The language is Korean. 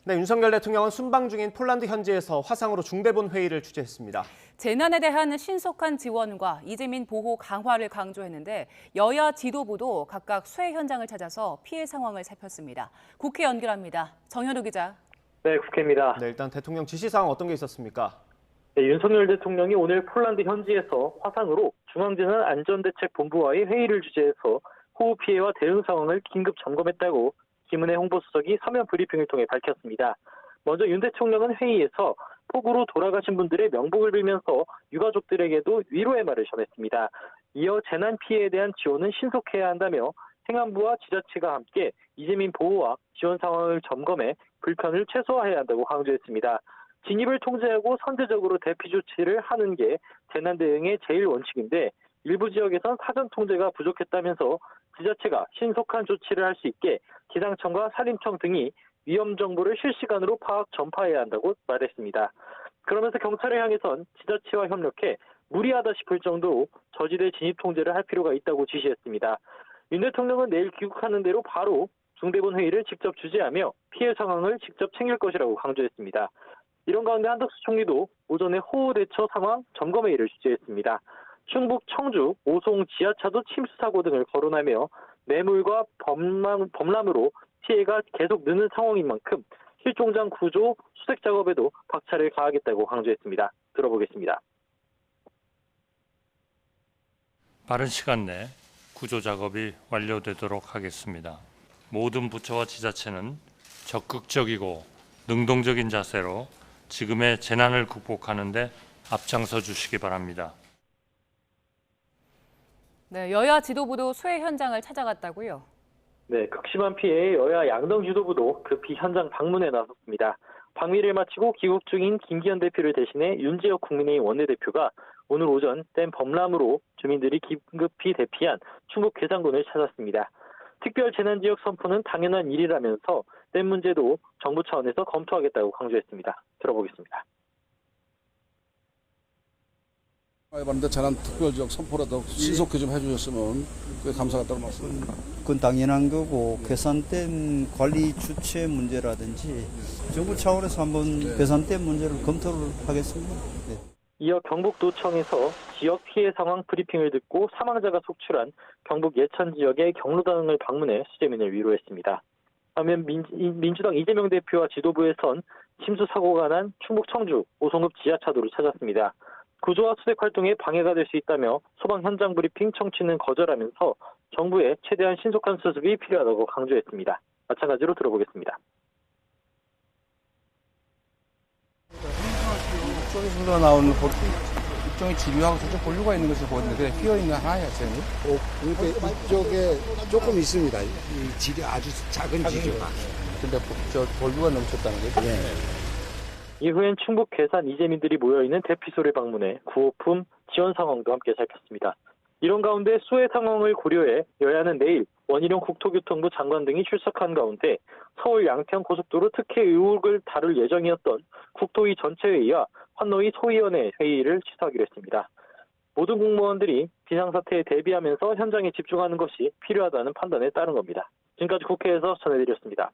네, 윤석열 대통령은 순방 중인 폴란드 현지에서 화상으로 중대본 회의를 주재했습니다. 재난에 대한 신속한 지원과 이재민 보호 강화를 강조했는데 여야 지도부도 각각 수해 현장을 찾아서 피해 상황을 살폈습니다. 국회 연결합니다. 정현우 기자. 네, 국회입니다. 네, 일단 대통령 지시사항 어떤 게 있었습니까? 네, 윤석열 대통령이 오늘 폴란드 현지에서 화상으로 중앙재난안전대책본부와의 회의를 주재해서 호우 피해와 대응 상황을 긴급 점검했다고 김은혜 홍보수석이 서면 브리핑을 통해 밝혔습니다. 먼저 윤 대통령은 회의에서 폭우로 돌아가신 분들의 명복을 빌면서 유가족들에게도 위로의 말을 전했습니다. 이어 재난 피해에 대한 지원은 신속해야 한다며 행안부와 지자체가 함께 이재민 보호와 지원 상황을 점검해 불편을 최소화해야 한다고 강조했습니다. 진입을 통제하고 선제적으로 대피 조치를 하는 게 재난 대응의 제일 원칙인데 일부 지역에선 사전 통제가 부족했다면서 지자체가 신속한 조치를 할 수 있게 기상청과 산림청 등이 위험 정보를 실시간으로 파악 전파해야 한다고 말했습니다. 그러면서 경찰을 향해선 지자체와 협력해 무리하다 싶을 정도로 저지대 진입 통제를 할 필요가 있다고 지시했습니다. 윤 대통령은 내일 귀국하는 대로 바로 중대본 회의를 직접 주재하며 피해 상황을 직접 챙길 것이라고 강조했습니다. 이런 가운데 한덕수 총리도 오전에 호우 대처 상황 점검회의를 주재했습니다. 충북 청주 오송 지하차도 침수 사고 등을 거론하며 매물과 범람으로 피해가 계속 느는 상황인 만큼 실종장 구조 수색 작업에도 박차를 가하겠다고 강조했습니다. 들어보겠습니다. 빠른 시간 내 구조 작업이 완료되도록 하겠습니다. 모든 부처와 지자체는 적극적이고 능동적인 자세로 지금의 재난을 극복하는 데 앞장서 주시기 바랍니다. 네, 여야 지도부도 수해 현장을 찾아갔다고요? 네, 극심한 피해에 여야 양당 지도부도 급히 현장 방문에 나섰습니다. 방미를 마치고 귀국 중인 김기현 대표를 대신해 윤지혁 국민의힘 원내대표가 오늘 오전 댐 범람으로 주민들이 긴급히 대피한 충북 괴산군을 찾았습니다. 특별 재난지역 선포는 당연한 일이라면서 댐 문제도 정부 차원에서 검토하겠다고 강조했습니다. 들어보겠습니다. 해봤는데 재난 특별지역 선포라도 신속히 좀 해주셨으면 꽤 감사하다고 말씀드립니다. 그건 당연한 거고 괴산댐 관리 주체 문제라든지 정부 차원에서 한번 괴산댐 문제를 검토를 하겠습니다. 네. 이어 경북도청에서 지역 피해 상황 브리핑을 듣고 사망자가 속출한 경북 예천 지역의 경로당을 방문해 수재민을 위로했습니다. 반면 민주당 이재명 대표와 지도부에선 침수 사고가 난 충북 청주 오송읍 지하차도를 찾았습니다. 구조와 수색 활동에 방해가 될 수 있다며 소방 현장 브리핑 청취는 거절하면서 정부의 최대한 신속한 수습이 필요하다고 강조했습니다. 마찬가지로 들어보겠습니다. 이쪽에서 나오는 일종의 지류하고 저쪽 본류가 있는 것을 보는데 휘어있는 하얗죠. 그러니까 이쪽에 조금 있습니다. 이 지류 아주 작은 지류가. 근데 저 본류가 넘쳤다는 거죠? 네. 이후엔 충북 괴산 이재민들이 모여있는 대피소를 방문해 구호품 지원 상황도 함께 살폈습니다. 이런 가운데 수해 상황을 고려해 여야는 내일 원희룡 국토교통부 장관 등이 출석한 가운데 서울 양평 고속도로 특혜 의혹을 다룰 예정이었던 국토위 전체회의와 환노위 소위원회 회의를 취소하기로 했습니다. 모든 공무원들이 비상사태에 대비하면서 현장에 집중하는 것이 필요하다는 판단에 따른 겁니다. 지금까지 국회에서 전해드렸습니다.